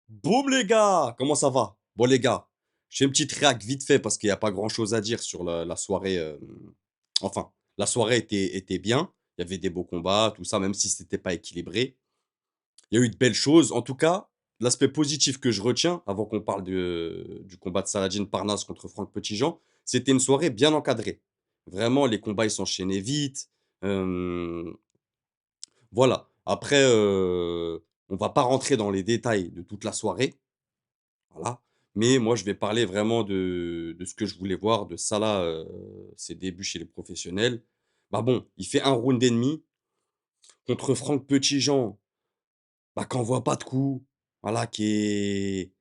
Boum les gars, comment ça va? Bon les gars, je fais une petite réac vite fait parce qu'il y a pas grand-chose à dire sur la soirée, enfin, la soirée était bien. Il y avait des beaux combats, tout ça, même si c'était pas équilibré. Il y a eu de belles choses. En tout cas, l'aspect positif que je retiens, avant qu'on parle du combat de Saladin Parnasse contre Franck Petitjean, c'était une soirée bien encadrée. Vraiment, les combats, ils s'enchaînaient vite. Hem, voilà. Après, on va pas rentrer dans les détails de toute la soirée. Voilà. Mais moi, je vais parler vraiment de ce que je voulais voir de Salah, ses débuts chez les professionnels. Bah, bon, il fait un round et demi contre Franck Petitjean, bah, qui envoie pas de coups, voilà, qui est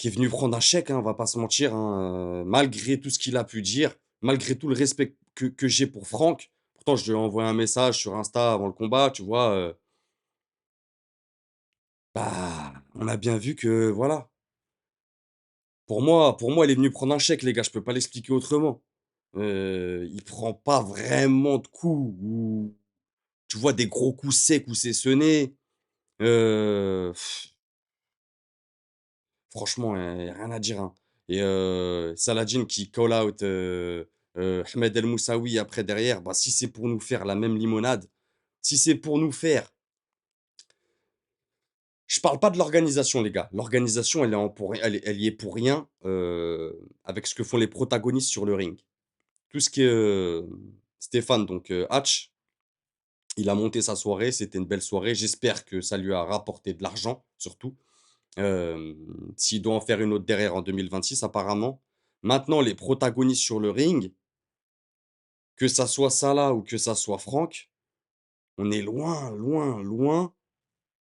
venu prendre un chèque, hein, on va pas se mentir, hein, malgré tout ce qu'il a pu dire, malgré tout le respect que j'ai pour Franck. Pourtant, je lui ai envoyé un message sur Insta avant le combat, tu vois? Bah, on a bien vu que voilà, pour moi, il est venu prendre un chèque, les gars, je peux pas l'expliquer autrement. Il prend pas vraiment de coups ou tu vois des gros coups secs où c'est sonné. Heu, Franchement, y a rien à dire, hein. Et Saladin qui call out, Ahmed El Moussaoui après derrière, bah, si c'est pour nous faire la même limonade, si c'est pour nous faire je parle pas de l'organisation, les gars. L'organisation, elle est en pour elle y est pour rien, avec ce que font les protagonistes sur le ring. Tout ce qui est, Stéphane donc Hatch, il a monté sa soirée, c'était une belle soirée. J'espère que ça lui a rapporté de l'argent, surtout. S'il doit en faire une autre derrière en 2026 apparemment. Maintenant, les protagonistes sur le ring, que ça soit Salah ou que ça soit Franck, on est loin, loin, loin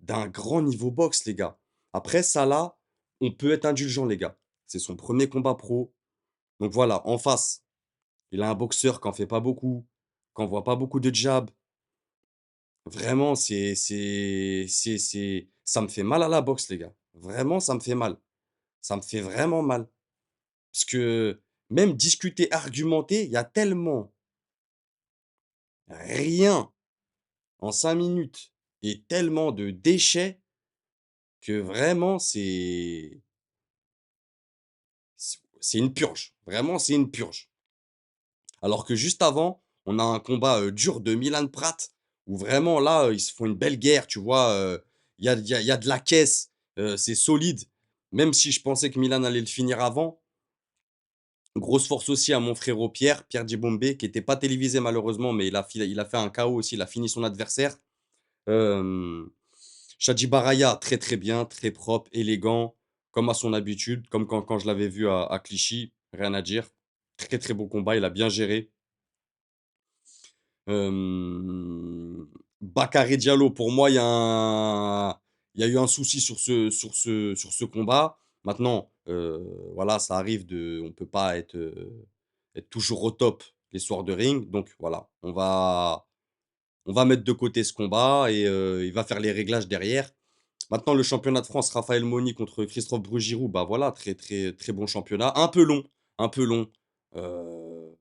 d'un grand niveau boxe, les gars. Après Salah, on peut être indulgent, les gars. C'est son premier combat pro. Donc voilà, en face, il a un boxeur qui en fait pas beaucoup, qui envoie pas beaucoup de jabs. Vraiment, ça me fait mal à la boxe, les gars. Vraiment, ça me fait mal. Ça me fait vraiment mal. Parce que même discuter, argumenter, il y a tellement rien en 5 minutes et tellement de déchets que vraiment c'est une purge. Vraiment, c'est une purge. Alors que juste avant, on a un combat, dur de Milan Prat où vraiment là, ils se font une belle guerre, tu vois? Il y a de la caisse, c'est solide. Même si je pensais que Milan allait le finir avant. Grosse force aussi à mon frérot Pierre, Pierre Djibombé, qui était pas télévisé malheureusement, mais il a fait un KO aussi, il a fini son adversaire. Hem, Shadji Baraya, très, très bien, très propre, élégant, comme à son habitude, comme quand je l'avais vu à Clichy, rien à dire. Très, très beau combat, il a bien géré. Bakary Diallo, pour moi, il y a eu un souci sur ce combat. Maintenant, voilà, ça arrive on peut pas être toujours au top les soirs de ring. Donc voilà, on va mettre de côté ce combat et il va faire les réglages derrière. Maintenant, le championnat de France, Raphaël Moni contre Christophe Brugirou, bah voilà, très, très, très bon championnat. Un peu long, un peu long. Heu,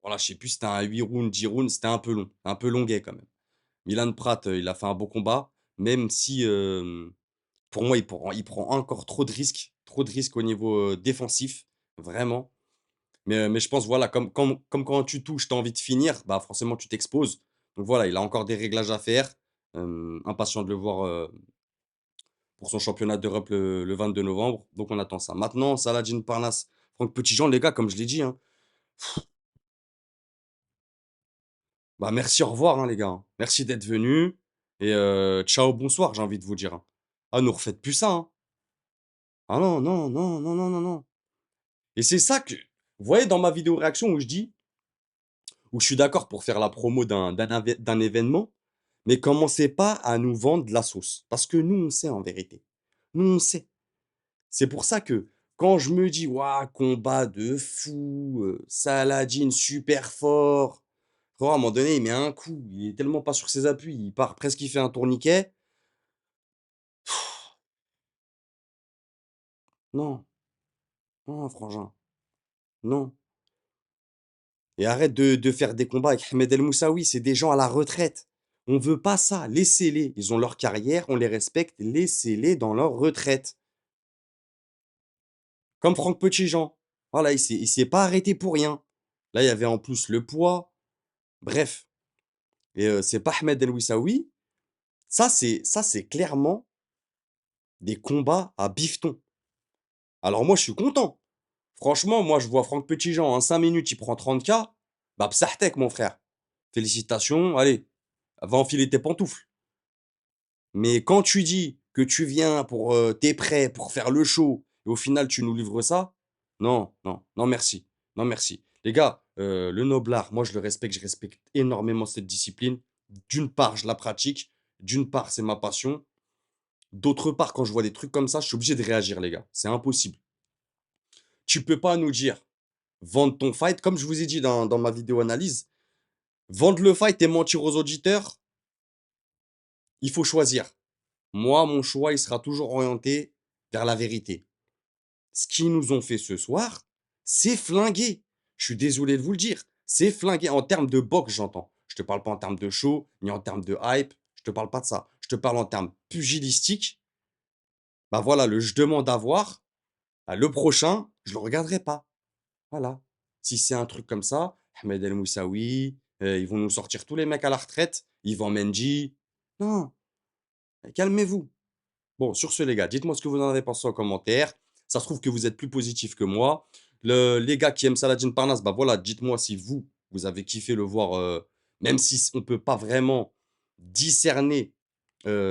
voilà, je sais plus si c'était un 8 rounds, 10 rounds, c'était un peu longuet quand même. Milan Prat, il a fait un beau combat, même si, pour moi, il prend encore trop de risques au niveau, défensif, vraiment. Mais je pense, voilà, comme quand tu touches, tu as envie de finir, bah, forcément, tu t'exposes. Donc voilà, il a encore des réglages à faire. Impatient de le voir, pour son championnat d'Europe le 22 novembre. Donc on attend ça. Maintenant, Saladin Parnasse, Franck Petitjean, les gars, comme je l'ai dit, hein, bah, merci, au revoir, hein, les gars, hein. Merci d'être venus et ciao, bonsoir, j'ai envie de vous dire, hein. Ah, nous refaites plus ça, hein. Ah non, non, non, non, non, non, non. Et c'est ça que vous voyez dans ma vidéo réaction où je dis où je suis d'accord pour faire la promo d'un événement, mais commencez pas à nous vendre de la sauce. Parce que nous, on sait en vérité. Nous, on sait. C'est pour ça que quand je me dis: «Waouh, combat de fou, Saladin super fort». Frérot, à un moment donné, il met un coup, il est tellement pas sur ses appuis, il part presque, il fait un tourniquet. Non, non, frangin, non. Et arrête de faire des combats avec Ahmed El Moussaoui, c'est des gens à la retraite. On veut pas ça, laissez-les. Ils ont leur carrière, on les respecte, laissez-les dans leur retraite. Comme Franck Petitjean. Voilà, il s'est pas arrêté pour rien. Là, il y avait en plus le poids. Bref. Et c'est pas Ahmed El Moussaoui. Ça c'est clairement des combats à bifton. Alors moi, je suis content. Franchement, moi, je vois Franck Petitjean en 5 minutes, il prend 30K. Bah, psartek, mon frère. Félicitations. Allez, va enfiler tes pantoufles. Mais quand tu dis que tu viens pour, tu prêt pour faire le show et au final tu nous livres ça, non, non, non merci, non merci. Les gars, le noble moi je respecte énormément cette discipline. D'une part, je la pratique, d'une part, c'est ma passion. D'autre part, quand je vois des trucs comme ça, je suis obligé de réagir, les gars. C'est impossible. Tu peux pas nous dire: «Vendre ton fight», comme je vous ai dit dans ma vidéo analyse, vendre le fight et mentir aux auditeurs, il faut choisir. Moi, mon choix, il sera toujours orienté vers la vérité. Ce qu'ils nous ont fait ce soir, c'est flingué. Je suis désolé de vous le dire. C'est flingué en termes de boxe, j'entends. Je te parle pas en termes de show, ni en termes de hype. Je te parle pas de ça. Je te parle en termes pugilistiques. Bah voilà, le je demande à voir. Bah, le prochain, je le regarderai pas. Voilà. Si c'est un truc comme ça, Ahmed El Moussaoui, ils vont nous sortir tous les mecs à la retraite. Yvan Mendy. Non, calmez-vous. Bon, sur ce, les gars, dites-moi ce que vous en avez pensé en commentaire. Ça se trouve que vous êtes plus positif que moi. Les gars qui aiment Saladin Parnasse, bah voilà, dites-moi si vous avez kiffé le voir, même si on ne peut pas vraiment discerner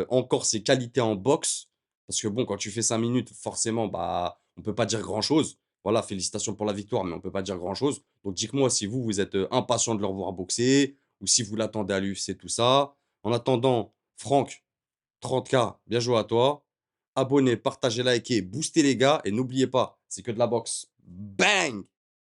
encore ses qualités en boxe. Parce que bon, quand tu fais 5 minutes, forcément, bah, on ne peut pas dire grand-chose. Voilà, félicitations pour la victoire, mais on ne peut pas dire grand-chose. Donc dites-moi si vous êtes impatient de le revoir boxer, ou si vous l'attendez à l'UFC, tout ça. En attendant, Franck, 30K, bien joué à toi. Abonnez, partagez, likez, boostez les gars. Et n'oubliez pas, c'est que de la boxe. Bang!